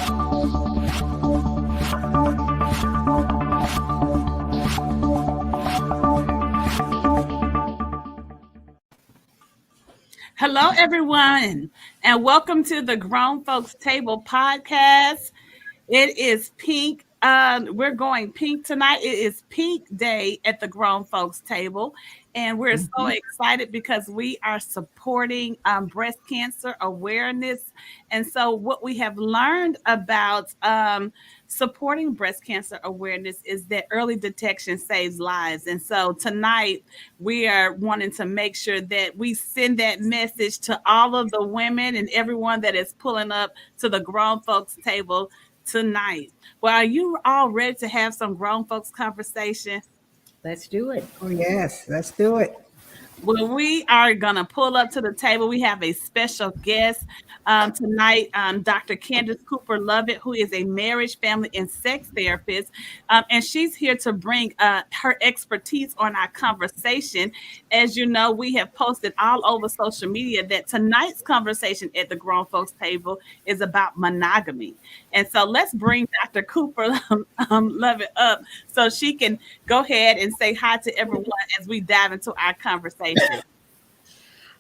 Hello, everyone, and welcome to the Grown Folks Table podcast. It is pink. We're going pink tonight. It is pink day at the Grown Folks Table, and we're so excited because we are supporting breast cancer awareness. And so, what we have learned about supporting breast cancer awareness is that early detection saves lives. And so, tonight we are wanting to make sure that we send that message to all of the women and everyone that is pulling up to the Grown Folks Table tonight. Well, are you all ready to have some grown folks conversation? Let's do it. Oh, yes, let's do it. Well, we are going to pull up to the table. We have a special guest tonight, Dr. Candace Cooper Lovett, who is a marriage, family, and sex therapist. And she's here to bring her expertise on our conversation. As you know, we have posted all over social media that tonight's conversation at the Grown Folks Table is about monogamy. And so let's bring Dr. Cooper Lovett up so she can go ahead and say hi to everyone as we dive into our conversation.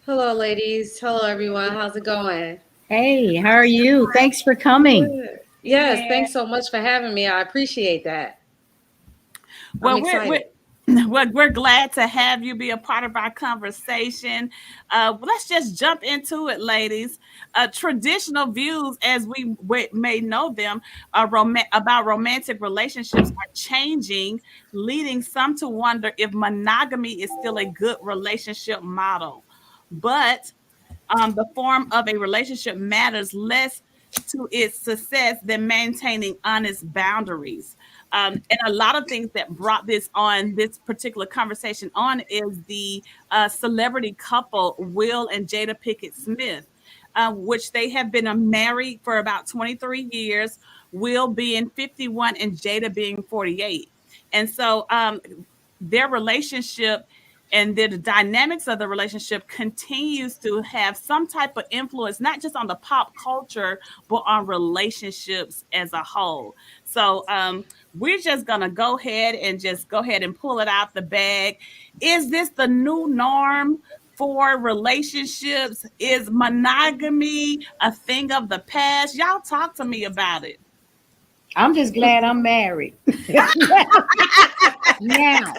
Hello, ladies. Hello, everyone. How's it going? Hey, how are you? Thanks for coming. Good. Yes, thanks so much for having me. I appreciate that. Well, we're glad to have you be a part of our conversation. Let's just jump into it, ladies. Traditional views, as we may know them, about romantic relationships are changing, leading some to wonder if monogamy is still a good relationship model. But the form of a relationship matters less to its success than maintaining honest boundaries. And a lot of things that brought this particular conversation on is the celebrity couple, Will and Jada Pinkett Smith, which they have been married for about 23 years, Will being 51 and Jada being 48. And so their relationship and the dynamics of the relationship continues to have some type of influence, not just on the pop culture, but on relationships as a whole. So we're just going to go ahead and pull it out the bag. Is this the new norm for relationships? Is monogamy a thing of the past? Y'all talk to me about it. I'm just glad I'm married. Now, now.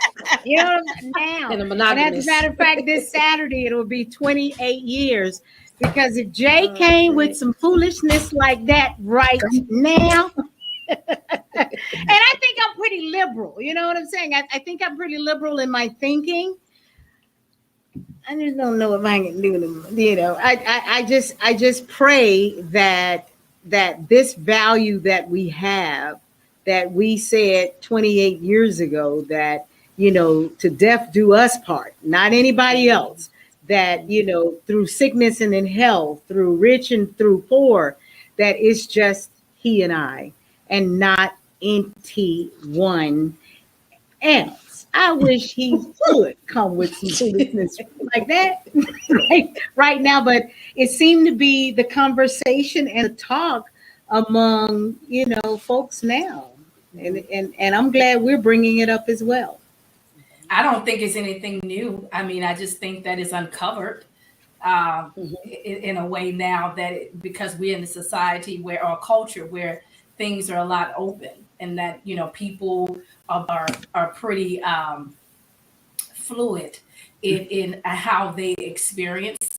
And And as a matter of fact, this Saturday it'll be 28 years. Because if Jay came with some foolishness like that right now, and I think I'm pretty liberal. You know what I'm saying? I think I'm pretty liberal in my thinking. I just don't know if I can do them. I just pray that this value that we have, that we said 28 years ago, that, to death do us part, not anybody else, that, through sickness and in health, through rich and through poor, that it's just he and I, and not anyone else. I wish he would come with some foolishness like that right now, but it seemed to be the conversation and the talk among, folks now. And I'm glad we're bringing it up as well. I don't think it's anything new. I mean, I just think that it's uncovered in a way now because we're in a society or a culture where things are a lot open, and that, people are pretty fluid in how they experience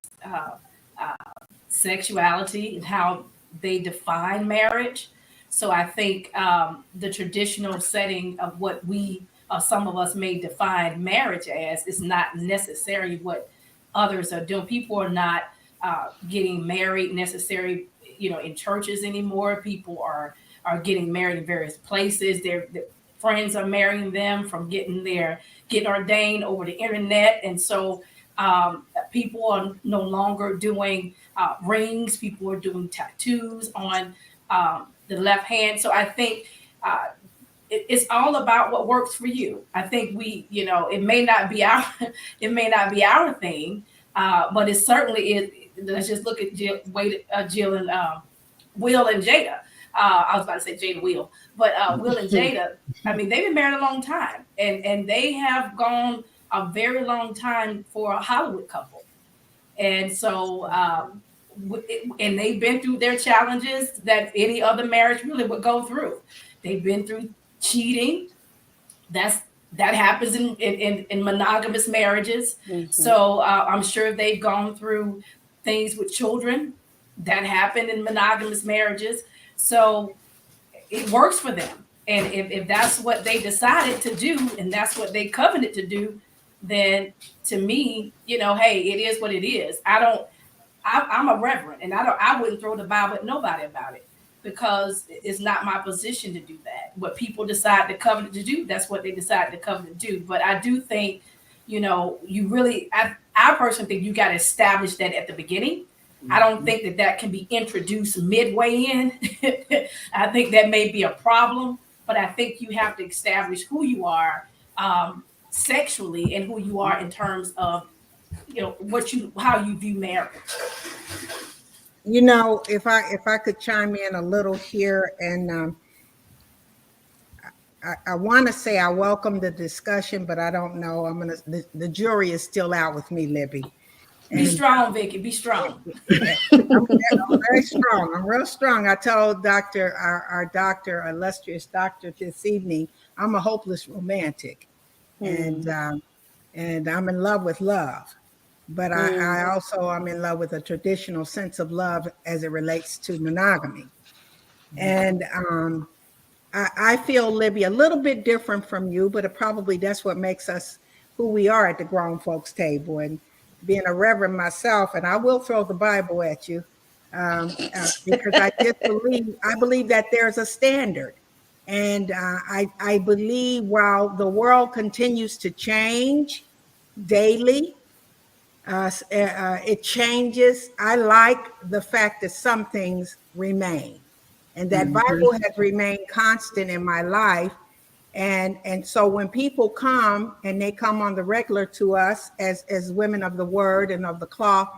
sexuality and how they define marriage. So I think the traditional setting of what some of us may define marriage as is not necessarily what others are doing. People are not getting married necessarily, in churches anymore. People are getting married in various places. Their friends are marrying them from getting ordained over the internet. And so people are no longer doing rings. People are doing tattoos on the left hand. So I think it's all about what works for you. I think it may not be our thing, but it certainly is. Let's just look at Jill and Will and Jada. I was about to say Jada Will, but Will and Jada, I mean, they've been married a long time, and they have gone a very long time for a Hollywood couple. And so, and they've been through their challenges that any other marriage really would go through. They've been through cheating. That happens in monogamous marriages. Mm-hmm. So I'm sure they've gone through things with children that happen in monogamous marriages. So it works for them. And if that's what they decided to do and that's what they covenanted to do, then to me, hey, it is what it is. I'm a reverend, and I wouldn't throw the Bible at nobody about it, because it's not my position to do that. What people decide to covenant to do, that's what they decide to covenant to do. But I do think, you really, I personally think you got to establish that at the beginning. Mm-hmm. I don't think that can be introduced midway in. I think that may be a problem, but I think you have to establish who you are sexually and who you are in terms of, how you view marriage. If I could chime in a little here, and I want to say I welcome the discussion, but I don't know. The jury is still out with me, Libby. Be strong, Vicky. Be strong. I'm very strong. I'm real strong. I told our doctor, illustrious doctor this evening, I'm a hopeless romantic, and I'm in love with love. But I also am in love with a traditional sense of love as it relates to monogamy. And I feel, Libby, a little bit different from you, but probably that's what makes us who we are at the grown folks table. And being a reverend myself, and I will throw the Bible at you, because I believe that there's a standard. And I believe while the world continues to change daily, it changes. I like the fact that some things remain, and that Bible has remained constant in my life. And so when people come, and they come on the regular to us as women of the word and of the cloth,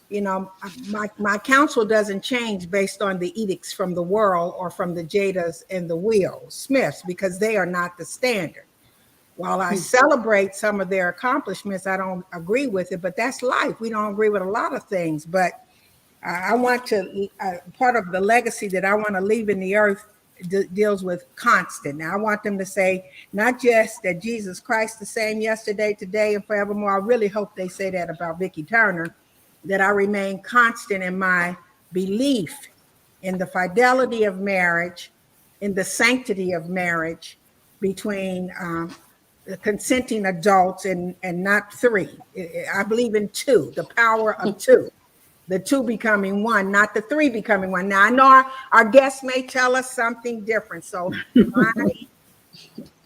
my counsel doesn't change based on the edicts from the world or from the Jadas and the Will Smiths, because they are not the standard. While I celebrate some of their accomplishments, I don't agree with it, but that's life. We don't agree with a lot of things, but I want to, part of the legacy that I want to leave in the earth deals with constant. Now, I want them to say, not just that Jesus Christ the same yesterday, today, and forevermore. I really hope they say that about Vicky Turner, that I remain constant in my belief in the fidelity of marriage, in the sanctity of marriage between consenting adults and not three. I believe in two, the power of two, the two becoming one, not the three becoming one. Now, I know our guests may tell us something different, so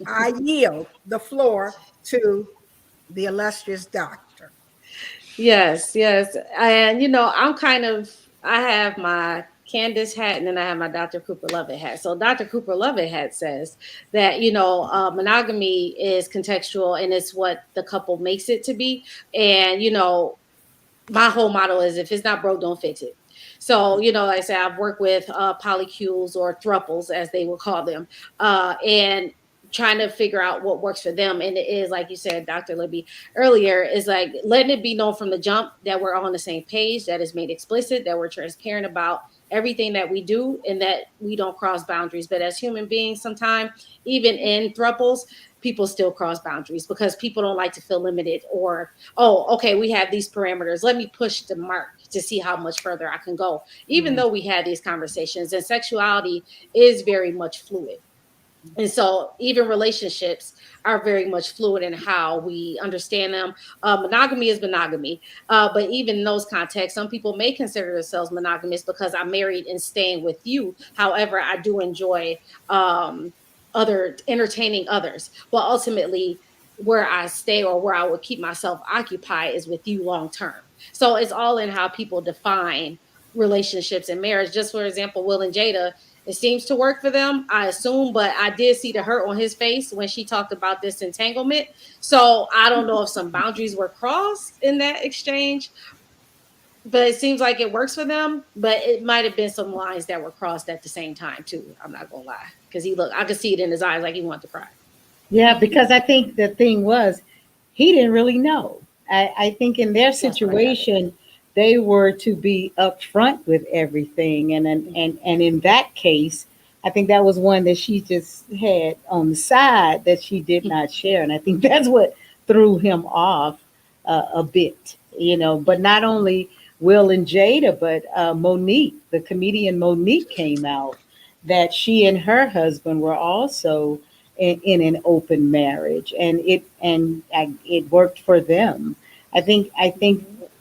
I yield the floor to the illustrious doctor. Yes. And, I have my Candace hat, and then I have my Dr. Cooper Lovett hat. So Dr. Cooper Lovett hat says that, monogamy is contextual, and it's what the couple makes it to be. And, my whole motto is, if it's not broke, don't fix it. So, like I said, I've worked with polycules, or thruples, as they will call them, and trying to figure out what works for them. And it is, like you said, Dr. Libby, earlier, is like letting it be known from the jump that we're on the same page, that is made explicit, that we're transparent about everything that we do, and that we don't cross boundaries. But as human beings, sometimes, even in thruples, people still cross boundaries because people don't like to feel limited, or, oh, okay, we have these parameters. Let me push the mark to see how much further I can go, even though we had these conversations. And sexuality is very much fluid. And so even relationships are very much fluid in how we understand them. Monogamy is monogamy. But even in those contexts, some people may consider themselves monogamous because I'm married and staying with you. However, I do enjoy entertaining others. But ultimately, where I stay, or where I would keep myself occupied, is with you long term. So it's all in how people define relationships and marriage. Just for example, Will and Jada, it seems to work for them, I assume, but I did see the hurt on his face when she talked about this entanglement. So I don't know if some boundaries were crossed in that exchange, but it seems like it works for them. But it might have been some lines that were crossed at the same time too. I'm not gonna lie, because I could see it in his eyes, like he wanted to cry. Yeah, because I think the thing was, he didn't really know. I think in their situation, they were to be upfront with everything, and in that case, I think that was one that she just had on the side that she did not share, and I think that's what threw him off a bit, you know. But not only Will and Jada, but Monique, the comedian Monique, came out that she and her husband were also in an open marriage, and it worked for them. I think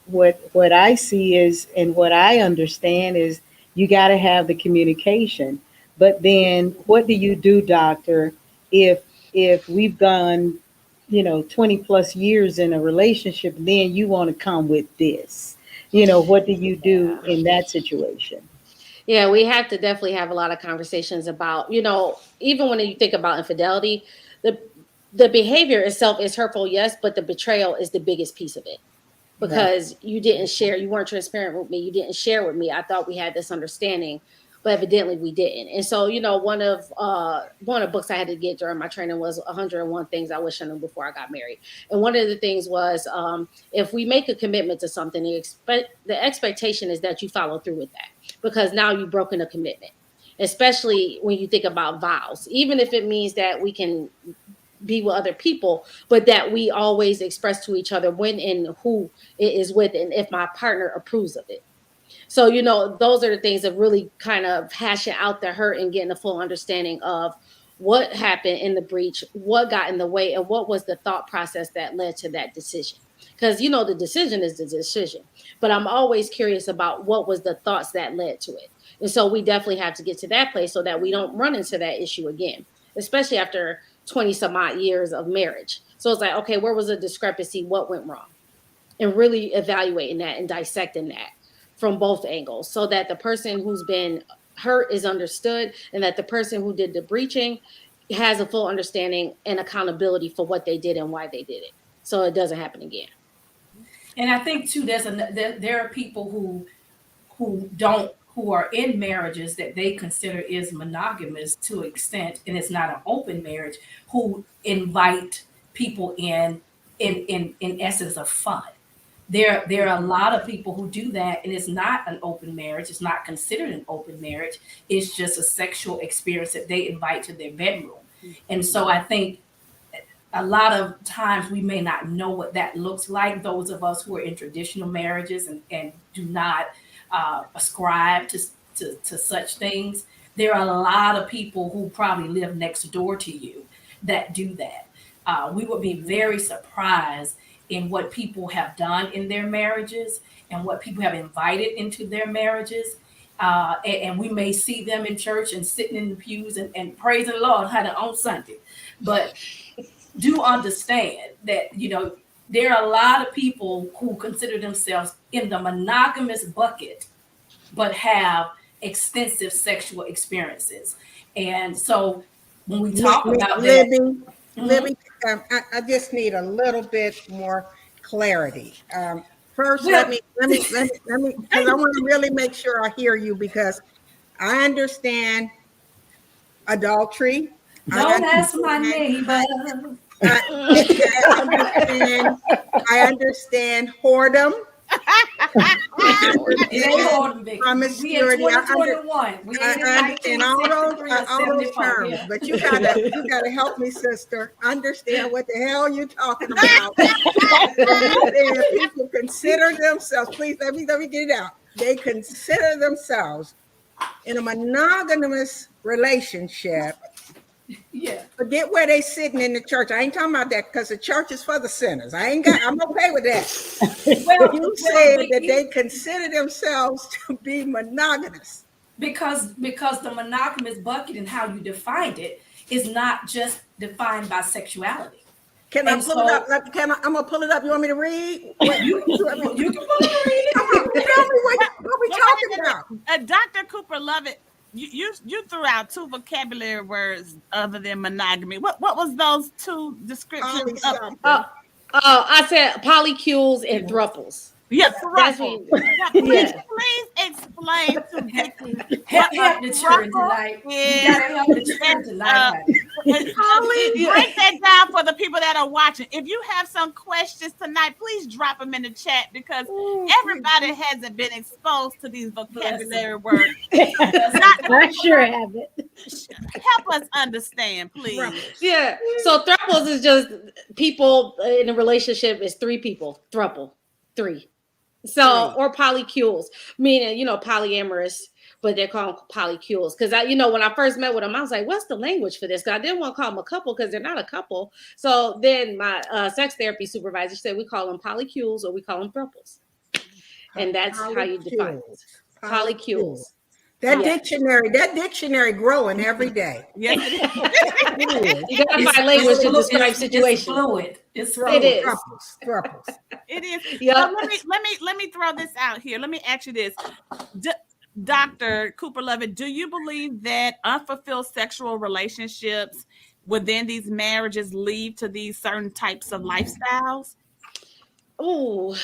what I see is, and what I understand is, you got to have the communication. But then, what do you do, doctor, if we've gone, 20 plus years in a relationship, then you want to come with this? What do you do in that situation? Yeah, we have to definitely have a lot of conversations about, even when you think about infidelity, the the behavior itself is hurtful, yes, but the betrayal is the biggest piece of it. Because you didn't share, you weren't transparent with me, you didn't share with me. I thought we had this understanding, but evidently we didn't. And so, one of books I had to get during my training was 101 Things I Wish I Knew Before I Got Married. And one of the things was, if we make a commitment to something, the expectation is that you follow through with that, because now you've broken a commitment, especially when you think about vows. Even if it means that we can be with other people, but that we always express to each other when and who it is with, and if my partner approves of it. So, those are the things of really kind of hashing out the hurt and getting a full understanding of what happened in the breach, what got in the way, and what was the thought process that led to that decision. Because, the decision is the decision, but I'm always curious about what was the thoughts that led to it. And so we definitely have to get to that place so that we don't run into that issue again, especially after 20 some odd years of marriage. So it's like, okay, where was the discrepancy? What went wrong? And really evaluating that and dissecting that from both angles, so that the person who's been hurt is understood, and that the person who did the breaching has a full understanding and accountability for what they did and why they did it, so it doesn't happen again. And I think too, there are people who are in marriages that they consider is monogamous to an extent, and it's not an open marriage, who invite people in essence of fun. There are a lot of people who do that, and it's not an open marriage. It's not considered an open marriage. It's just a sexual experience that they invite to their bedroom. And so I think a lot of times we may not know what that looks like, those of us who are in traditional marriages and do not ascribe to such things. There are a lot of people who probably live next door to you that do that. We would be very surprised in what people have done in their marriages and what people have invited into their marriages. And we may see them in church and sitting in the pews and praising the Lord on Sunday. But do understand that, there are a lot of people who consider themselves in the monogamous bucket, but have extensive sexual experiences. And so when we talk about Libby, I just need a little bit more clarity. First, let me, because I want to really make sure I hear you, because I understand adultery. Don't ask my neighbor. I understand whoredom. Promiscuity. I understand all those terms, but you gotta help me, sister, understand what the hell you're talking about. People consider themselves, please let me get it out. They consider themselves in a monogamous relationship. Yeah. Forget where they sitting in the church. I ain't talking about that, because the church is for the sinners. I'm okay with that. You said that they consider themselves to be monogamous. Because the monogamous bucket and how you defined it is not just defined by sexuality. Can I pull it up? I'm gonna pull it up. You want me to read? You can pull it up. Tell me what we talking about. Dr. Cooper Lovett, you threw out two vocabulary words other than monogamy. What was those two descriptions? I said polycules and thruples. Yeah, That's thruple. what Now, please, yeah. please explain to Vicky Help, what help a the children thruple tonight. You is. gotta help the children And, tonight, honey. break that down for the people that are watching. If you have some questions tonight, please drop them in the chat because everybody hasn't been exposed to these vocabulary words. I sure have it. Help us understand, please. Yeah. So thruples is just people in a relationship is three people. Thruple. Three. So or polycules, meaning polyamorous, but they're called polycules. Because when I first met with them, I was like, what's the language for this? Because I didn't want to call them a couple because they're not a couple. So then my sex therapy supervisor said we call them polycules or we call them thruples. And that's how you define it. Polycules. That dictionary growing every day. Yes, You gotta find language to describe situations. It's fluid. It is. Thruples. it is. Yeah. So let me throw this out here. Let me ask you this. Dr. Cooper Lovett, do you believe that unfulfilled sexual relationships within these marriages lead to these certain types of lifestyles? Oh,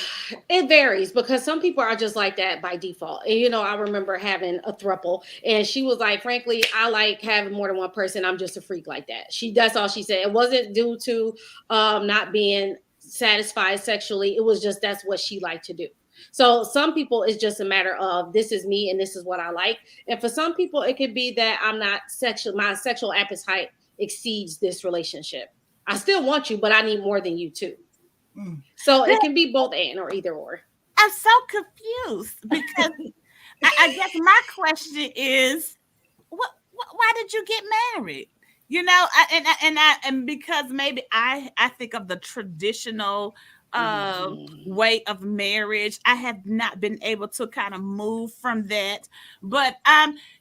it varies because some people are just like that by default. And I remember having a throuple, and she was like, "Frankly, I like having more than one person. I'm just a freak like that." That's all she said. It wasn't due to not being satisfied sexually. It was just that's what she liked to do. So some people it's just a matter of this is me and this is what I like. And for some people, it could be that I'm not sexual. My sexual appetite exceeds this relationship. I still want you, but I need more than you too. So it can be both and or either or. I'm so confused because I guess my question is, why did you get married? And because maybe I think of the traditional way of marriage. I have not been able to kind of move from that, but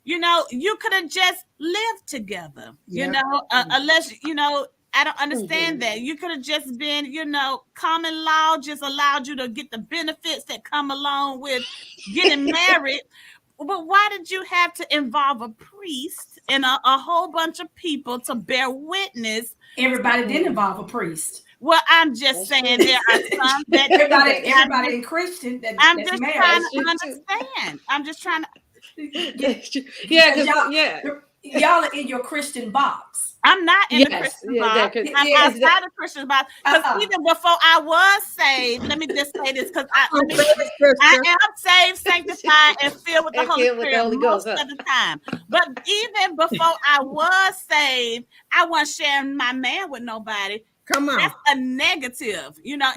you could have just lived together, unless I don't understand that. You could have just been, common law just allowed you to get the benefits that come along with getting married. But why did you have to involve a priest and a whole bunch of people to bear witness? Everybody didn't involve a priest. Well, I'm just saying there are some that everybody in Christian. I'm just trying to understand. I'm just trying to. Y'all are in your Christian box. I'm not in the Christian box. I'm outside the Christian box. Because even before I was saved, let me just say this, because I am saved, sanctified, and filled with the Holy Spirit most of the time. But even before I was saved, I wasn't sharing my man with nobody. Come on. That's a negative, but you know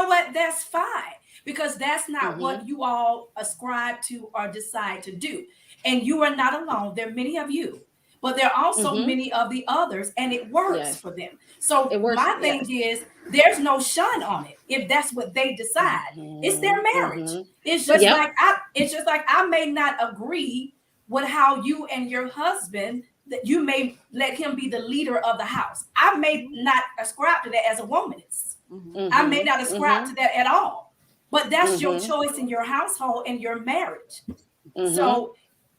what? That's fine. Because that's not what you all ascribe to or decide to do. And you are not alone. There are many of you. But there are also many of the others, and it works for them. So my thing is, there's no shun on it if that's what they decide. It's their marriage. It's just like I may not agree with how you and your husband that you may let him be the leader of the house. I may not ascribe to that as a womanist. I may not ascribe to that at all. But that's your choice in your household and your marriage. So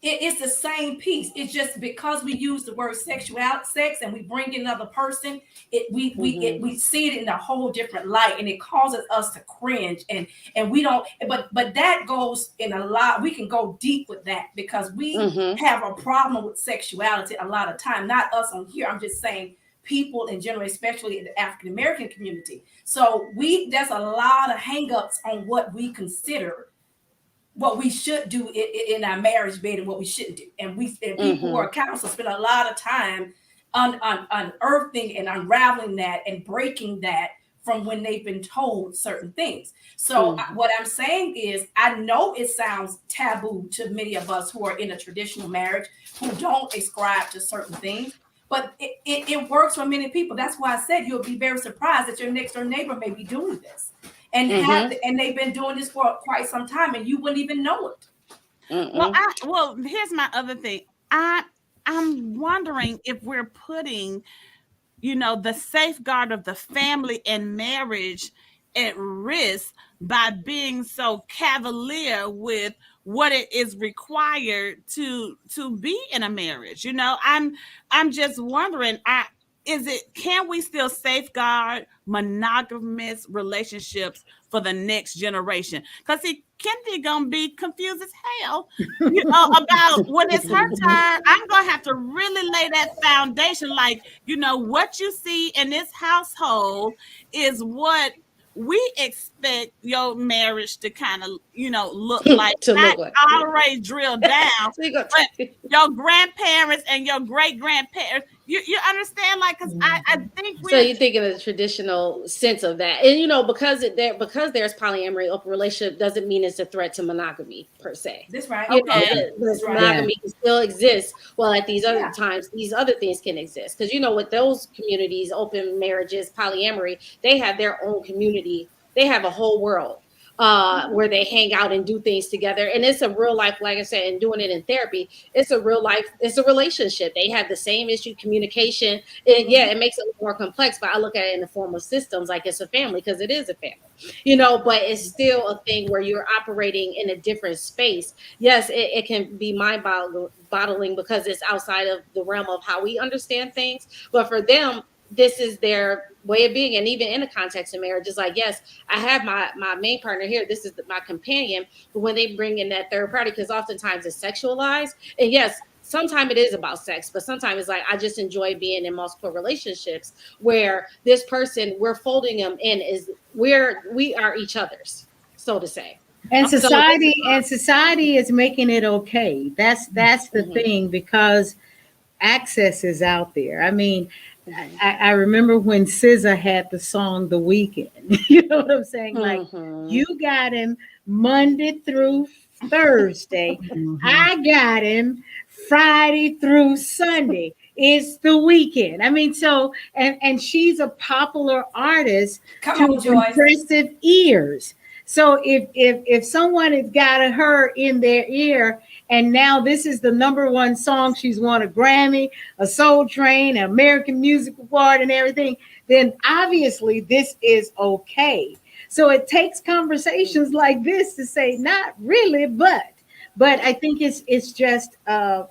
it's the same piece. It's just because we use the word sex and we bring in another person, we see it in a whole different light, and it causes us to cringe. And we don't. But that goes in a lot. We can go deep with that because we have a problem with sexuality a lot of time. Not us on here. I'm just saying people in general, especially in the African American community. So there's a lot of hangups on what we consider what we should do in our marriage bed and what we shouldn't do. And people who are counselors spend a lot of time unearthing and unraveling that and breaking that from when they've been told certain things. So what I'm saying is, I know it sounds taboo to many of us who are in a traditional marriage, who don't ascribe to certain things, but it works for many people. That's why I said you'll be very surprised that your next door neighbor may be doing this. And they've been doing this for quite some time, and you wouldn't even know it. Well, here's my other thing. I'm wondering if we're putting, the safeguard of the family and marriage at risk by being so cavalier with what it is required to be in a marriage. I'm just wondering. can we still safeguard monogamous relationships for the next generation? Because Kennedy gonna be confused as hell, about when it's her turn. I'm gonna have to really lay that foundation. Like, what you see in this household is what we expect your marriage to kind of, look like. To not look like. already drilled down, but your grandparents and your great grandparents. You understand, like, because I think so you think in the traditional sense of that, and because there's polyamory, open relationship doesn't mean it's a threat to monogamy per se. That's right. Okay. Monogamy can still exist. Well, at these other times, these other things can exist because with those communities, open marriages, polyamory, they have their own community. They have a whole world where they hang out and do things together. And it's a real life, like I said, and doing it in therapy, it's a real life, it's a relationship. They have the same issue, communication. And it makes it more complex, but I look at it in the form of systems, like it's a family, because it is a family, but it's still a thing where you're operating in a different space. Yes, it can be mind-boggling because it's outside of the realm of how we understand things. But for them, this is their way of being. And even in the context of marriage, it's like, yes, I have my main partner here. This is my companion. But when they bring in that third party, because oftentimes it's sexualized. And yes, sometimes it is about sex, but sometimes it's like, I just enjoy being in multiple relationships where this person, we're folding them in, we are each other's, so to say. And society is making it okay. That's the thing, because access is out there. I mean, I remember when SZA had the song "The Weekend." You know what I'm saying? Like, you got him Monday through Thursday. I got him Friday through Sunday. It's the weekend. I mean, so and she's a popular artist to impressive ears. So if someone has got her in their ear, and now this is the #1 song, she's won a Grammy, a Soul Train, an American Music Award, and everything, then obviously this is okay. So it takes conversations like this to say, not really, but I think it's just a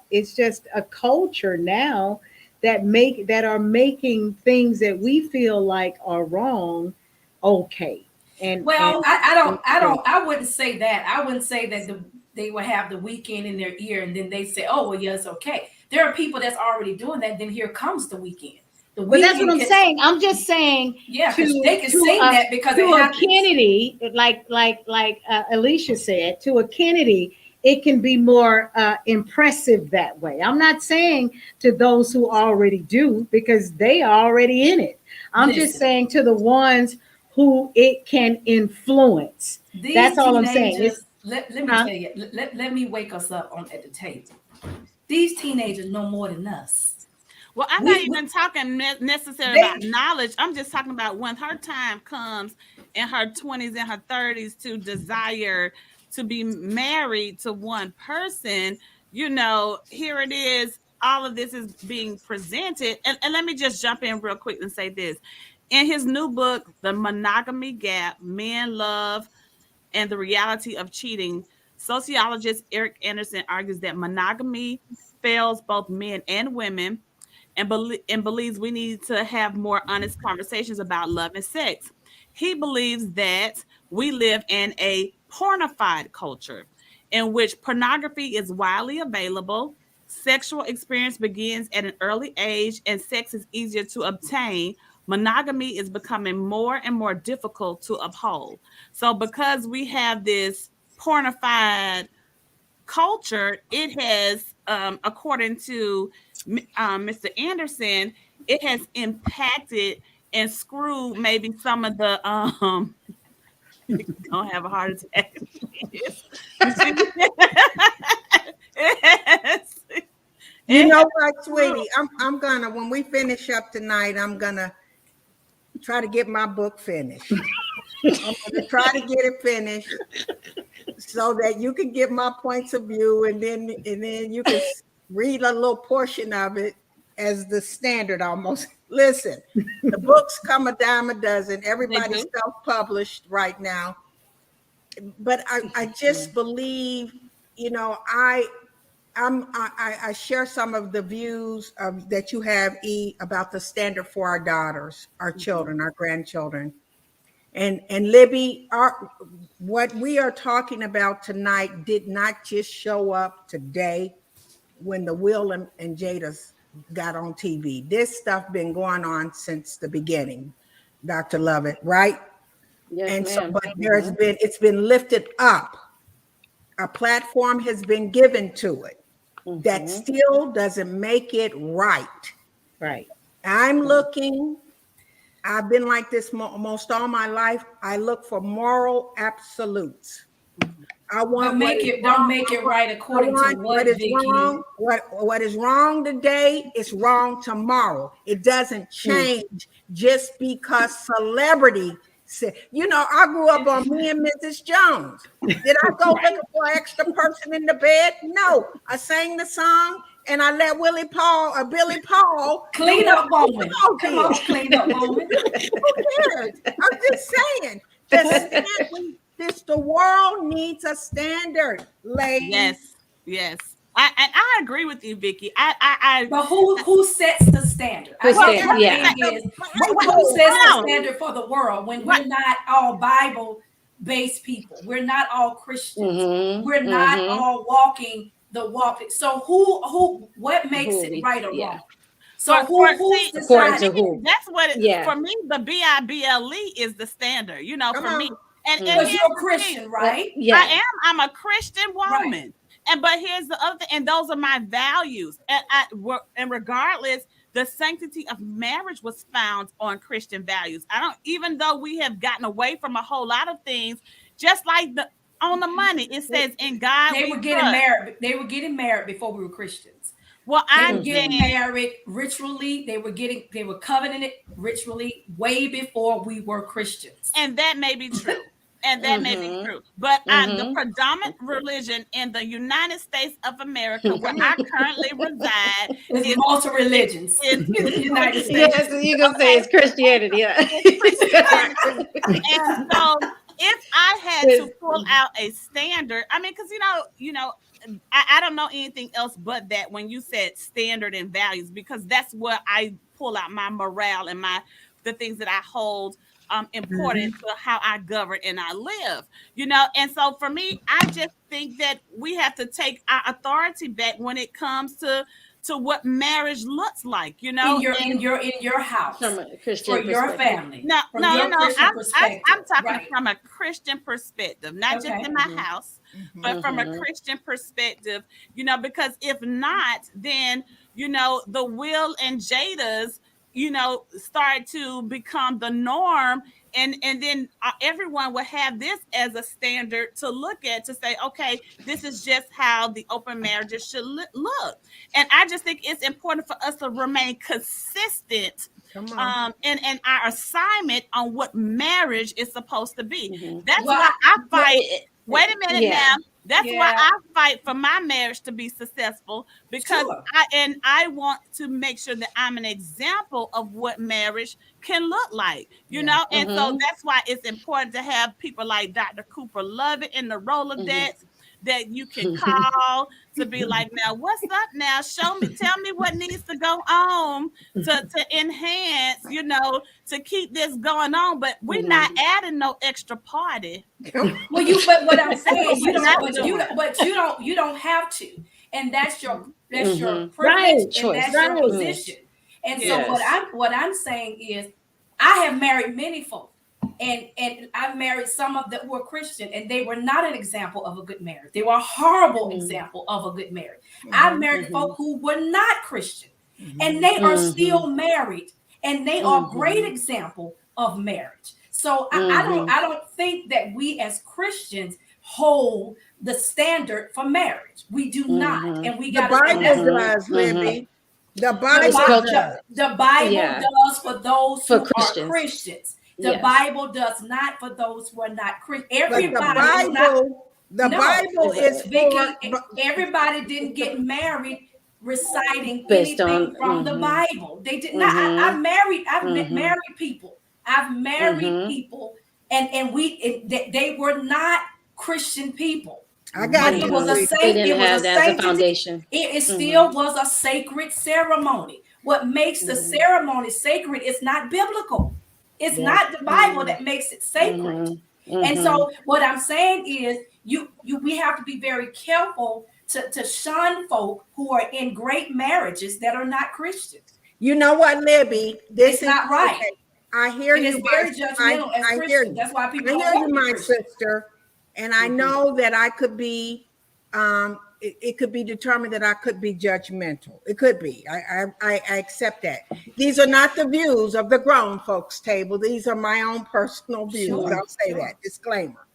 culture now that are making things that we feel like are wrong okay. I wouldn't say that. I wouldn't say that they will have the weekend in their ear and then they say, oh, well, yeah, it's okay. There are people that's already doing that. Then here comes the weekend. But that's what I'm saying. I'm just saying. Yeah, they can say that because to a Kennedy, like Alicia said, to a Kennedy, it can be more impressive that way. I'm not saying to those who already do, because they are already in it. I'm just saying to the ones who it can influence. That's all I'm saying. Let me tell you, let me wake us up at the table. These teenagers know more than us. Well, I'm not even talking necessarily about knowledge. I'm just talking about when her time comes in her 20s and her 30s to desire to be married to one person, here it is. All of this is being presented. And let me just jump in real quick and say this. In his new book, The Monogamy Gap, Men, Love, and the Reality of Cheating, sociologist Eric Anderson argues that monogamy fails both men and women and believes we need to have more honest conversations about love and sex. He believes that we live in a pornified culture in which pornography is widely available, sexual experience begins at an early age, and sex is easier to obtain. Monogamy is becoming more and more difficult to uphold. So because we have this pornified culture, it has, according to Mr. Anderson, it has impacted and screwed maybe some of the don't have a heart attack. You know what, sweetie? I'm gonna, when we finish up tonight, I'm gonna try to get my book finished. I'm gonna try to get it finished so that you can get my points of view, and then you can read a little portion of it as the standard almost. Listen, the books come a dime a dozen. Everybody's self-published right now. But I just believe, I share some of the views that you have, about the standard for our daughters, our children, our grandchildren. And Libby, what we are talking about tonight did not just show up today when the Will and Jada's got on TV. This stuff been going on since the beginning, Dr. Lovett, right? Yes, And so, ma'am. but it's been lifted up. A platform has been given to it. That still doesn't make it right. Right. I'm looking, I've been like this most all my life. I look for moral absolutes. I want don't make it right according to what is wrong. What is wrong today is wrong tomorrow. It doesn't change just because celebrity said. You know, I grew up on Me and Mrs. Jones. Did I go looking for an extra person in the bed? No, I sang the song and I let Billy Paul clean up moment. Come on, clean up moment. Who cares? I'm just saying. The world needs a standard, ladies. Yes. I agree with you, Vicky. But who sets the standard? Who says the standard for the world when we're not all Bible-based people? We're not all Christians. We're not all walking the walk. So what makes it right or wrong? So who's deciding? who? That's what for me, the BIBLE is the standard, you know, for me. And because you're a Christian, right? Yeah. I'm a Christian woman. Right. But here's the other thing, and those are my values. And regardless, the sanctity of marriage was found on Christian values. Even though we have gotten away from a whole lot of things, just like on the money, it says in God they were getting married. They were getting married before we were Christians. Well, they were getting married ritually. They were covenanted ritually way before we were Christians. And that may be true. And that may be true. But the predominant religion in the United States of America, where I currently reside, is multi-religions. In the United States. Yes, you can say it's Christianity. Yeah. And so if I had to pull out a standard, I mean, because I don't know anything else but that when you said standard and values, because that's where I pull out my morale and the things that I hold important to how I govern and I live, and so for me, I just think that we have to take our authority back when it comes to what marriage looks like, in your house from a Christian for your family. No, I'm talking from a Christian perspective, not just in my house, but from a Christian perspective, because if not, then the Will and Jada's start to become the norm, and then everyone will have this as a standard to look at, to say, okay, this is just how the open marriages should look. And I just think it's important for us to remain consistent in our assignment on what marriage is supposed to be. That's why I fight. Wait a minute now. That's why I fight for my marriage to be successful, because I want to make sure that I'm an example of what marriage can look like, and so that's why it's important to have people like Dr. Cooper Lovett in the Rolodex that you can call to be like, now what's up now? Tell me what needs to go on to enhance, to keep this going on. But we're not adding no extra party. But what I'm saying, you don't have to, and that's your privilege, and that's your position. And so what I'm saying is, I have married many folk. And I've married some of that were Christian, and they were not an example of a good marriage. They were a horrible example of a good marriage. I've married folk who were not Christian, and they are still married, and they are a great example of marriage. So I don't think that we as Christians hold the standard for marriage. We do not, and we got the Bible does, Libby. The Bible does for those who Christians. Are Christians. The Bible does not for those who are not Christian. Everybody everybody didn't get married reciting anything from the Bible. They did not. I've married people. I've married people, and they were not Christian people. I got But you. it was a sweetie. They it didn't was have a that as a sanctity. foundation. It still was a sacred ceremony. What makes the ceremony sacred is not biblical. It's Yeah. not the Bible that makes it sacred. And so what I'm saying is we have to be very careful to shun folk who are in great marriages that are not Christian. You know what, Libby? This It's not right. okay. I hear It you. is very judgmental as I hear Christians. you. That's why people I don't hear want you, to be my Christian. sister. And I know that I could be, it could be determined that I could be judgmental. It could be. I accept that. These are not the views of the grown folks table. These are my own personal views. Sure, I'll say that. Disclaimer.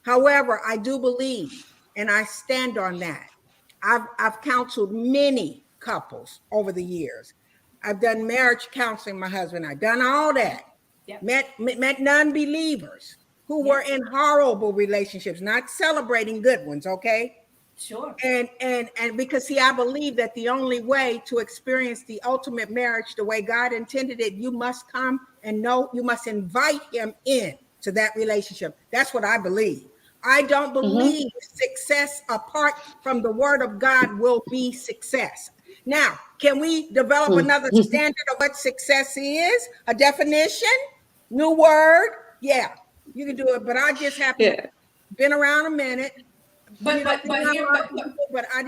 However, I do believe, and I stand on that. I've counseled many couples over the years. I've done marriage counseling, my husband. I've done all that. Yep. Met non-believers who were in horrible relationships, not celebrating good ones, okay? Sure. And because see, I believe that the only way to experience the ultimate marriage the way God intended it, you must come and know, you must invite him in to that relationship. That's what I believe. I don't believe success apart from the word of God will be success. Now, can we develop another standard of what success is? A definition? New word? Yeah, you can do it. But I just haven't been around a minute. But I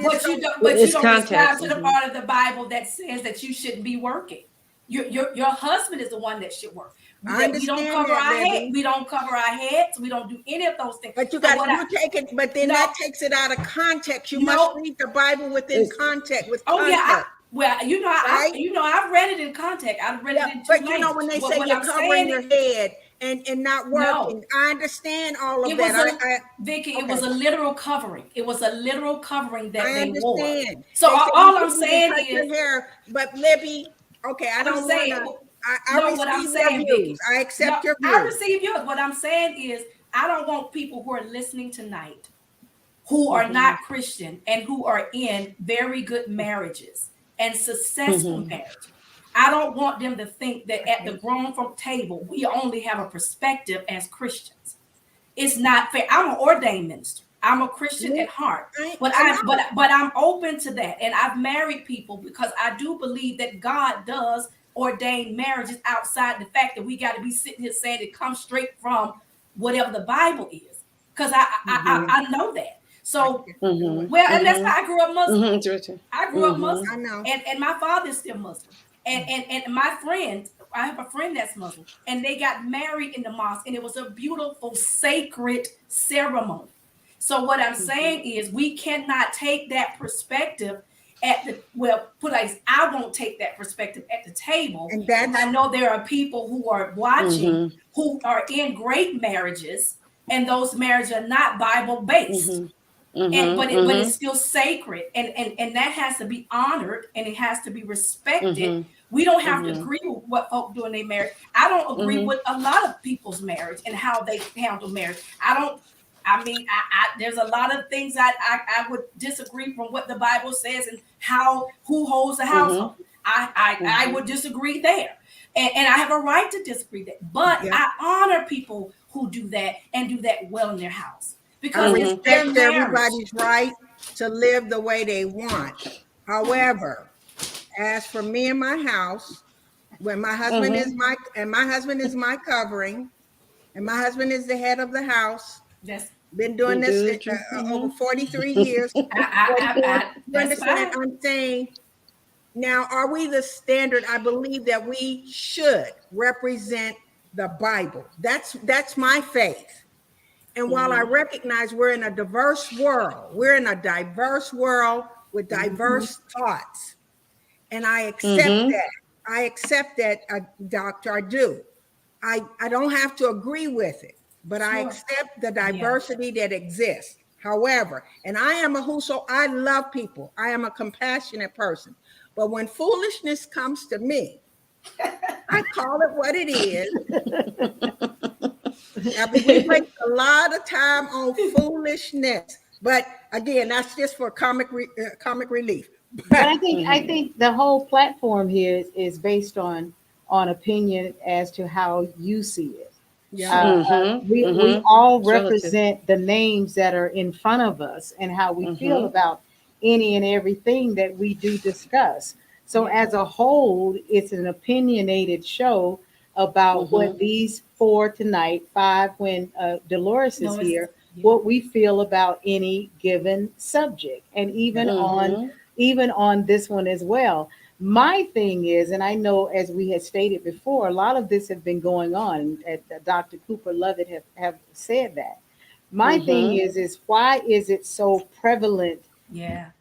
just you don't It's subscribe context. to the part of the Bible that says that you shouldn't be working. Your husband is the one that should work. I We don't understand cover that, our Libby. head. We don't cover our heads. We don't do any of those things. But you So got what you take it, but then No. that takes it out of context. You No. must read the Bible within context. With Oh context. yeah, Right? I've read it in context. I've read it in two But you know when they languages. say you're covering your head and not working, I understand all of It was that. Vicky, it was a literal covering. It was a literal covering that I they wore. understand. So They say all you I'm shouldn't saying touch your is, hair, but Libby, okay, I don't want to. I what I'm receive saying, your Vicky. views. I accept your I views. receive yours. What I'm saying is, I don't want people who are listening tonight who are not Christian and who are in very good marriages and successful marriages. I don't want them to think that at the grown folk table, we only have a perspective as Christians. It's not fair. I'm an ordained minister. I'm a Christian at heart, but I'm open to that. And I've married people because I do believe that God does ordain marriages outside the fact that we got to be sitting here saying it comes straight from whatever the Bible is. Because I know that. So, and that's why I grew up Muslim. I grew up Muslim. I know. And my father is still Muslim. And my friend, I have a friend that's Muslim, and they got married in the mosque, and it was a beautiful, sacred ceremony. So what I'm saying is we cannot take that perspective I won't take that perspective at the table. And I know there are people who are watching who are in great marriages, and those marriages are not Bible-based. But it's still sacred, and that has to be honored, and it has to be respected. We don't have to agree with what folk do in their marriage. I don't agree with a lot of people's marriage and how they handle marriage. There's a lot of things I would disagree from what the Bible says and who holds the household. I would disagree there, and I have a right to disagree there. But I honor people who do that and do that well in their house. Because I respect everybody's right to live the way they want. However, as for me and my house, when my husband is my covering, and my husband is the head of the house. Been doing this over 43 years. I'm saying, now, are we the standard? I believe that we should represent the Bible. That's my faith. And while I recognize we're in a diverse world with diverse thoughts. And I accept that. I accept that, doctor, I do. I don't have to agree with it, but I accept the diversity that exists. However, and I love people. I am a compassionate person. But when foolishness comes to me, I call it what it is. We waste a lot of time on foolishness, but again, that's just for comic relief. But I think the whole platform here is based on opinion as to how you see it. We all represent the names that are in front of us and how we feel about any and everything that we do discuss. So as a whole, it's an opinionated show about what these 4 tonight, 5 when Dolores is here, what we feel about any given subject, and even on this one as well. My thing is, and I know as we had stated before, a lot of this have been going on. Dr. Cooper Lovett have said that. My thing is why is it so prevalent now?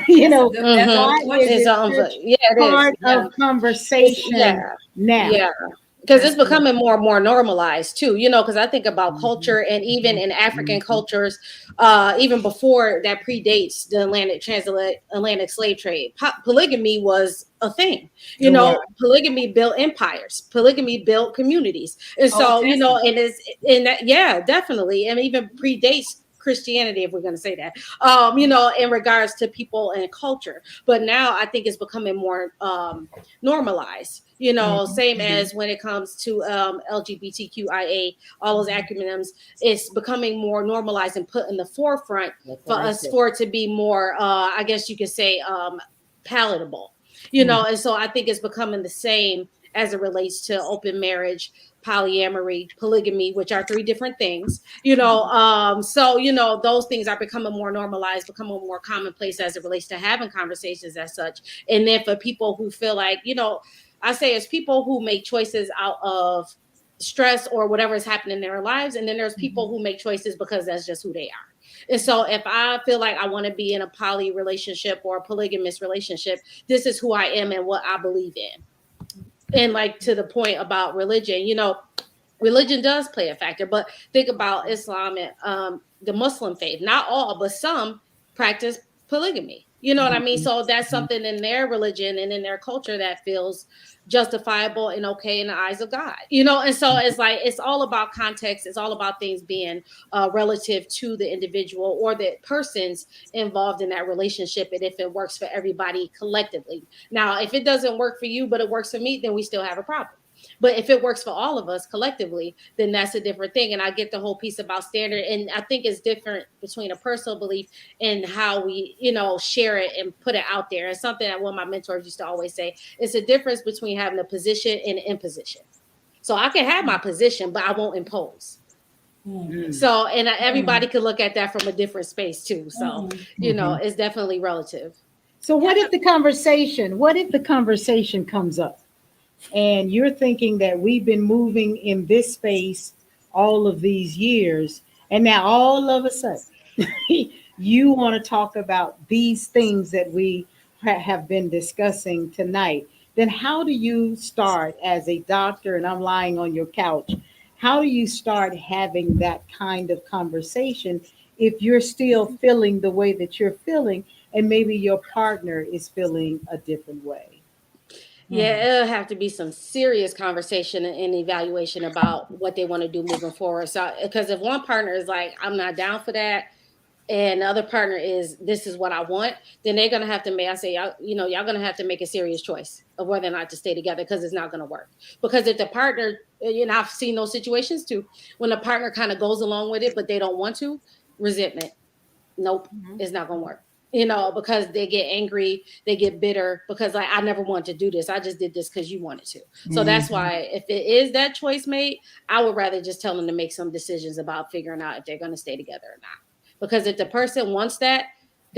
You know, why is it part of conversation now? Yeah. Because it's becoming more and more normalized too, you know, because I think about culture, and even in African cultures, even before that predates the transatlantic slave trade, polygamy was a thing. You know, polygamy built empires, polygamy built communities. And so, you know, and it's in that, definitely. And even predates Christianity, if we're going to say that, you know, in regards to people and culture. But now I think it's becoming more normalized, you know, same as when it comes to LGBTQIA, all those acronyms, it's becoming more normalized and put in the forefront for us, for it to be more, I guess you could say, palatable, you know. And so I think it's becoming the same as it relates to open marriage, polyamory, polygamy, which are 3 different things, you know. So, you know, those things are becoming more normalized, becoming more commonplace as it relates to having conversations as such. And then for people who feel like, you know, I say it's people who make choices out of stress or whatever is happening in their lives. And then there's people who make choices because that's just who they are. And so if I feel like I want to be in a poly relationship or a polygamous relationship, this is who I am and what I believe in. And like to the point about religion, you know, religion does play a factor, but think about Islam and the Muslim faith. Not all, but some practice polygamy. You know what I mean? So that's something in their religion and in their culture that feels justifiable and okay in the eyes of God, you know? And so it's like, it's all about context. It's all about things being relative to the individual or the persons involved in that relationship. And if it works for everybody collectively. Now, if it doesn't work for you, but it works for me, then we still have a problem. But if it works for all of us collectively, then that's a different thing. And I get the whole piece about standard. And I think it's different between a personal belief and how we, you know, share it and put it out there. And something that one of my mentors used to always say, it's a difference between having a position and an imposition. So I can have my position, but I won't impose. So, and everybody could look at that from a different space too. So, you know, it's definitely relative. So what if the conversation comes up? And you're thinking that we've been moving in this space all of these years, and now all of a sudden you want to talk about these things that we have been discussing tonight. Then how do you start as a doctor, and I'm lying on your couch, how do you start having that kind of conversation if you're still feeling the way that you're feeling and maybe your partner is feeling a different way? Yeah, it'll have to be some serious conversation and evaluation about what they want to do moving forward. So, because if one partner is like, I'm not down for that, and the other partner is, this is what I want, then they're going to have to make, I say, y'all going to have to make a serious choice of whether or not to stay together, because it's not going to work. Because if the partner, you know, I've seen those situations too, when the partner kind of goes along with it, but they don't want to, resentment. Nope, it's not going to work. You know, because they get angry, they get bitter, because like, I never wanted to do this. I just did this because you wanted to. So that's why if it is that choice made, I would rather just tell them to make some decisions about figuring out if they're going to stay together or not. Because if the person wants that,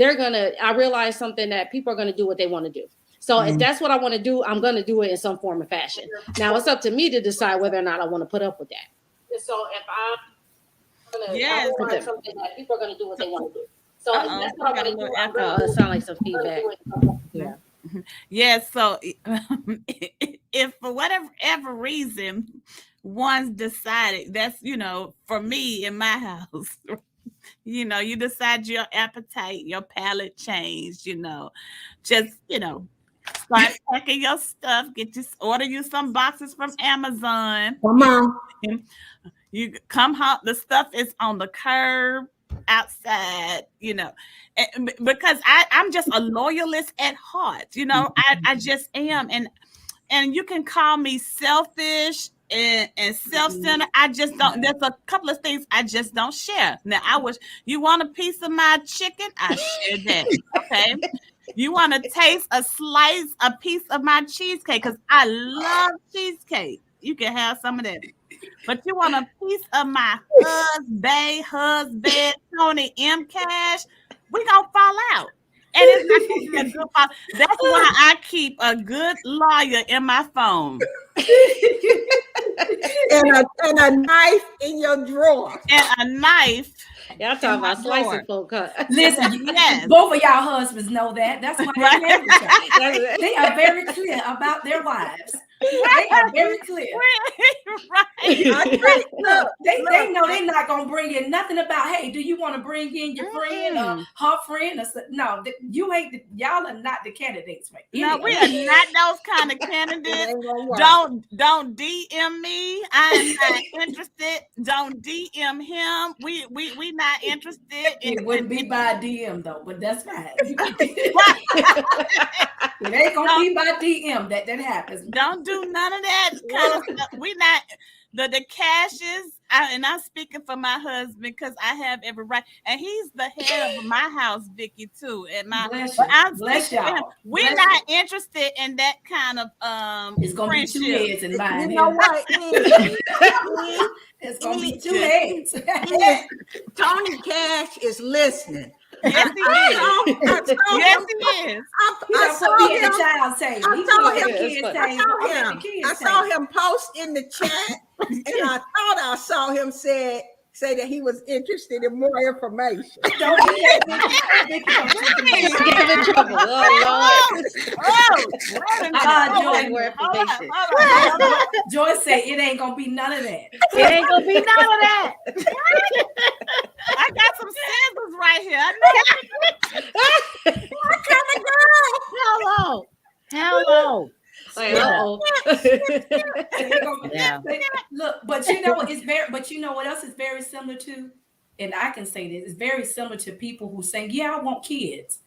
I realize something, that people are going to do what they want to do. So if that's what I want to do, I'm going to do it in some form or fashion. Now it's up to me to decide whether or not I want to put up with that. And so if I'm going to find something that people are going to do what they want to do. So that's what I want to do. It sounds like some feedback. Yeah. Yeah. So if for whatever reason one's decided, that's, you know, for me in my house, you know, you decide your appetite, your palate changed, you know, just, you know, start packing your stuff, order you some boxes from Amazon. Come on. You come home, the stuff is on the curb, outside, you know, because I'm just a loyalist at heart, you know. I just am, and you can call me selfish, and self-centered. I just don't. There's a couple of things I just don't share. Now, you want a piece of my chicken? I share that. Okay. You want to taste a piece of my cheesecake because I love cheesecake. You can have some of that. But you want a piece of my husband, Tony M. Cash? We gonna fall out. And it's not gonna be a good fall. That's why I keep a good lawyer in my phone. and a knife in your drawer. And a knife. Y'all talking about slicing folk, huh? Listen, Yes. Both of y'all husbands know that. That's why Right. they are very clear about their wives. They are very clear. Right. They know they're not gonna bring in nothing about, hey, do you want to bring in your friend or her friend? No, you ain't. Y'all are not the candidates, right? No, we are not those kind of candidates. Don't DM me. I'm not interested. Don't DM him. We not interested. It wouldn't be by DM though, but that's fine. It ain't gonna be by DM that happens. Don't do none of that kind of stuff. We not the cashes. And I'm speaking for my husband because I have every right, and he's the head of my house, Vicky, too. And Bless y'all. We're not interested in that kind of It's gonna friendship. be 2 heads in mine. You know what? It's gonna be 2 heads. Tony Cash is listening. Yes, he is. Yes, he is. I saw him post in the chat, and I thought I saw him say that he was interested in more information. Don't do that. Get in trouble. Joyce said it ain't gonna be none of that. It ain't gonna be none of that. I got some scissors right here. Hello. Yeah. Look, but you know what else is very similar to, and I can say this, it's very similar to people who say, yeah, I want kids,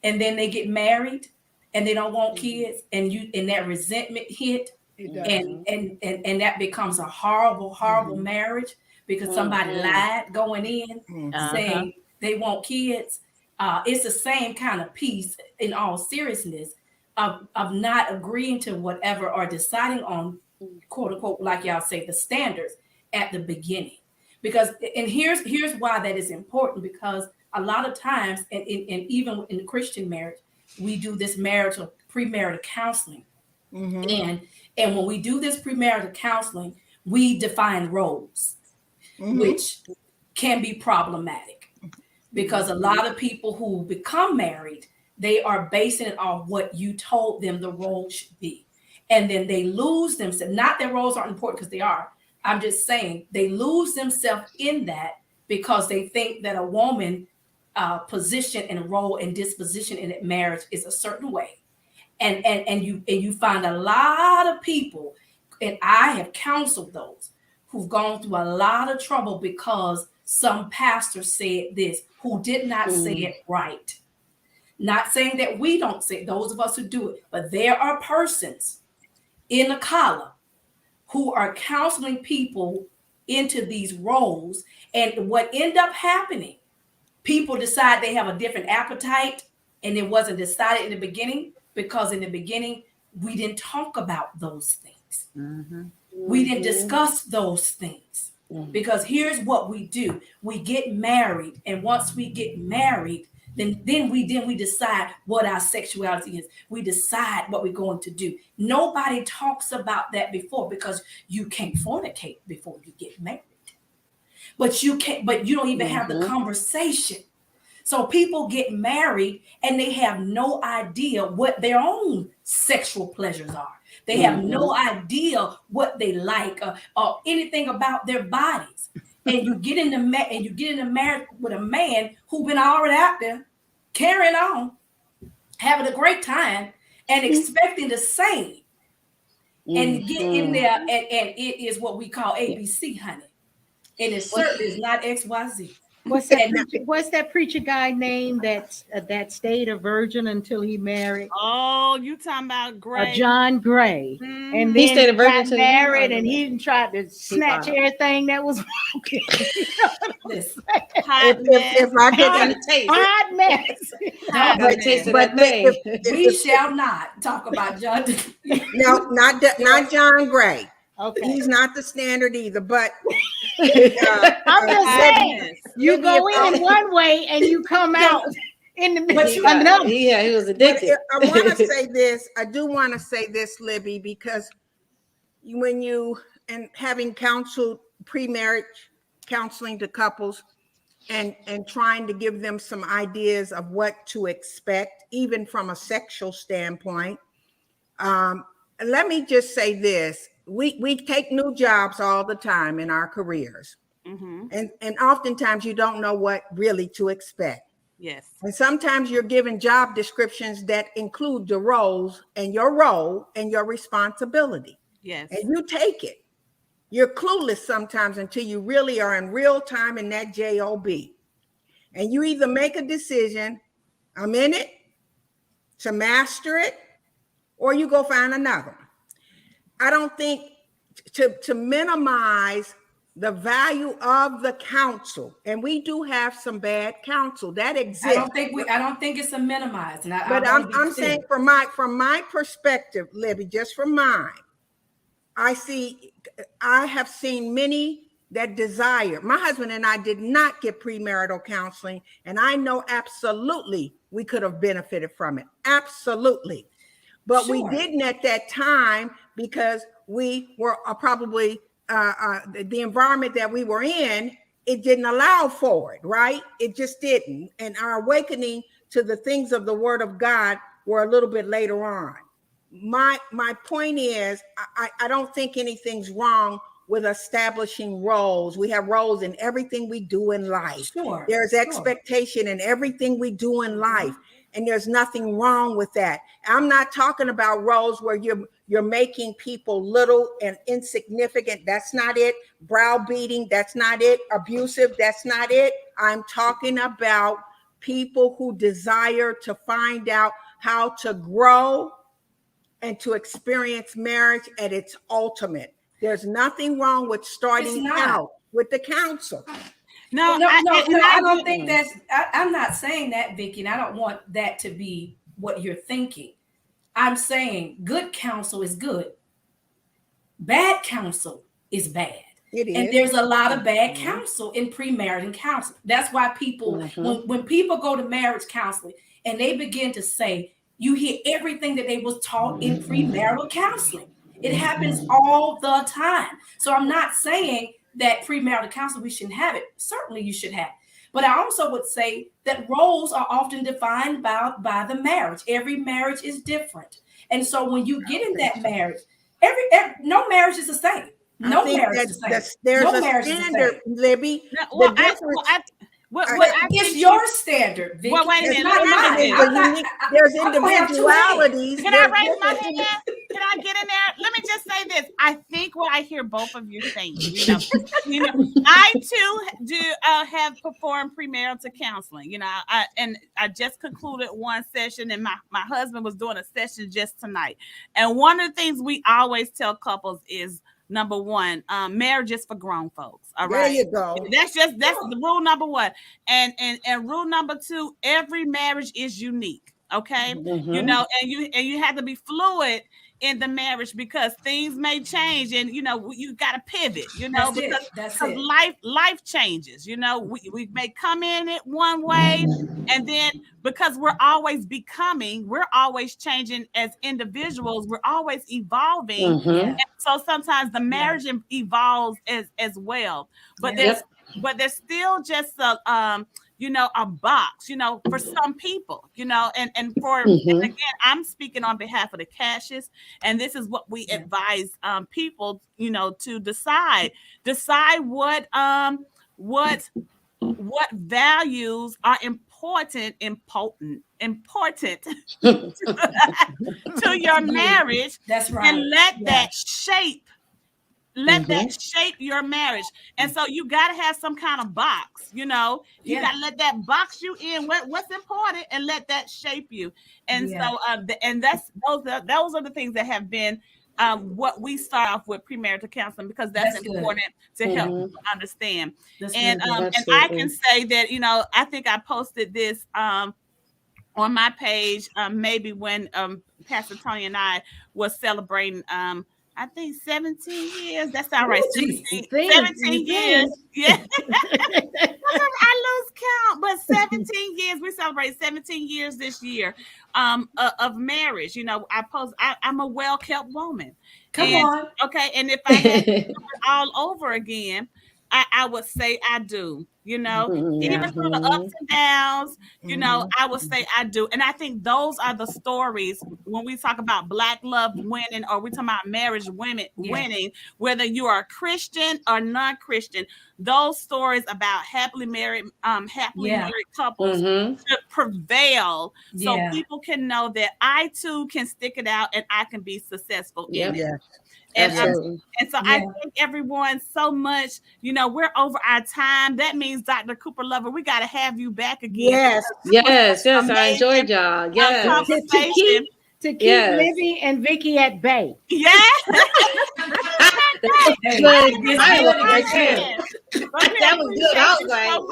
and then they get married and they don't want kids, and that resentment hit, and that becomes a horrible marriage because somebody lied going in saying they want kids. It's the same kind of piece in all seriousness of not agreeing to whatever or deciding on, quote unquote, like y'all say, the standards at the beginning. Because, and here's why that is important, because a lot of times, and even in the Christian marriage, we do this premarital counseling. And when we do this premarital counseling, we define roles, which can be problematic, because a lot of people who become married, they are basing it on what you told them the role should be. And then they lose themselves. Not that roles aren't important, because they are. I'm just saying they lose themselves in that because they think that a woman position and role and disposition in a marriage is a certain way. And you find a lot of people, and I have counseled those who've gone through a lot of trouble because some pastor said this, who did not say it right. Not saying that we don't say, those of us who do it, but there are persons in the collar who are counseling people into these roles. And what end up happening, people decide they have a different appetite, and it wasn't decided in the beginning, because in the beginning, we didn't talk about those things. We didn't discuss those things. Because here's what we do. We get married, and once we get married, then we decide what our sexuality is. We decide what we're going to do. Nobody talks about that before, because you can't fornicate before you get married. But you don't even have the conversation. So people get married and they have no idea what their own sexual pleasures are. They have no idea what they like or anything about their bodies. And you get into marriage with a man who been already out there carrying on, having a great time, and expecting the same. And you get in there, and it is what we call ABC, honey. And it certainly is not XYZ. What's that preacher guy name that stayed a virgin until he married? Oh, you talking about Gray? John Gray. Mhm. And He then stayed a he virgin got till he married, and married. he tried to snatch everything that was broken. Listen, Hot if I Got could, a taste. Hot mess. Hot Got a mess. taste of but that thing. we shall not talk about John. no, not John Gray. Okay. He's not the standard either. But I'm just Hot saying, mess. you go in one way and you come out in the middle you of got- another. Yeah, he was But addicted. I want to say this. I do want to say this, Libby, because when you and having counseled pre-marriage counseling to couples and trying to give them some ideas of what to expect, even from a sexual standpoint. Let me just say this. We take new jobs all the time in our careers. Mm-hmm. And oftentimes you don't know what really to expect. Yes. And sometimes you're given job descriptions that include the roles and your role and your responsibility. Yes. And you take it. You're clueless sometimes until you really are in real time in that job. And you either make a decision, I'm in it, to master it, or you go find another one. I don't think to minimize the value of the counsel, and we do have some bad counsel that exists. I don't think it's a minimized. And But I'm saying from my perspective, Libby, just from mine, I have seen many that desire. My husband and I did not get premarital counseling, and I know absolutely we could have benefited from it. Absolutely. But Sure. we didn't at that time because we were probably the environment that we were in, it didn't allow for it, right? It just didn't. And our awakening to the things of the Word of God were a little bit later on. My point is, I don't think anything's wrong with establishing roles. We have roles in everything we do in life. Sure. There's expectation in everything we do in life. And there's nothing wrong with that. I'm not talking about roles where you're making people little and insignificant. That's not it. Browbeating, that's not it. Abusive, that's not it. I'm talking about people who desire to find out how to grow and to experience marriage at its ultimate. There's nothing wrong with starting out with the counsel. No, I don't think that's. I'm not saying that, Vicki, and I don't want that to be what you're thinking. I'm saying good counsel is good. Bad counsel is bad. It is. And there's a lot of bad counsel in premarital counseling. That's why people, when people go to marriage counseling and they begin to say, you hear everything that they was taught in premarital counseling. It happens all the time. So I'm not saying that premarital counseling, we shouldn't have it. Certainly you should have it. But I also would say that roles are often defined by the marriage. Every marriage is different. And so when you get in that marriage, no marriage is the same. No marriage is the same. There's no a standard, Libby. It's your standard, Vicki. Well, wait a minute. There's individualities. Can I raise my hand? Can I get in there? Let me just say this. I think what I hear both of you saying, I too do have performed premarital counseling. I just concluded one session, and my husband was doing a session just tonight. And one of the things we always tell couples is, number one, marriage is for grown folks. All right. There you go. That's the rule number one. And rule number two, every marriage is unique. Okay. Mm-hmm. And you have to be fluid in the marriage because things may change and you got to pivot, because life changes. We may come in it one way, and then because we're always becoming, we're always changing as individuals, we're always evolving. And so sometimes the marriage evolves as well. But there's still just a box, for some people, and again, I'm speaking on behalf of the Cashes, and this is what we advise people, to decide what values are important to your marriage. That's right. And let that shape let that shape your marriage. And so you got to have some kind of box, you got to let that box you in what's important and let that shape you. And so and those are the things that have been what we start off with premarital counseling, because that's important to help people understand. And I can say that, I think I posted this on my page maybe when Pastor Tony and I was celebrating I think 17 years. That's all right. 17 years. Yeah. I lose count, but 17 years. We celebrate 17 years this year of marriage. I'm a well-kept woman. Come on. Okay. And if I had to do it all over again, I would say I do. Even through the ups and downs, I would say I do. And I think those are the stories when we talk about Black love winning, or we talk about marriage winning, whether you are a Christian or non-Christian. Those stories about happily married couples should prevail, so people can know that I too can stick it out and I can be successful in it. And so I thank everyone so much. We're over our time. That means, Dr. Cooper Lover, we got to have you back again. Yes. I enjoyed y'all. Yes. To keep Libby and Vicky at bay. Yeah. That was good. I was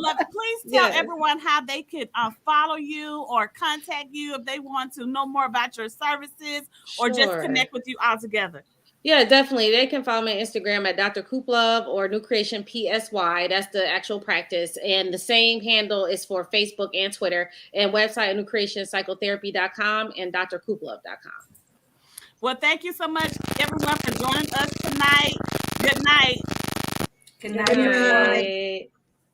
like, please tell everyone how they could follow you or contact you if they want to know more about your services or just connect with you all together. Yeah, definitely. They can follow me on Instagram at Dr. Cooplove or New Creation PSY. That's the actual practice. And the same handle is for Facebook and Twitter, and website at newcreationpsychotherapy.com and drcooplove.com. Well, thank you so much, everyone, for joining us tonight. Good night. Good night.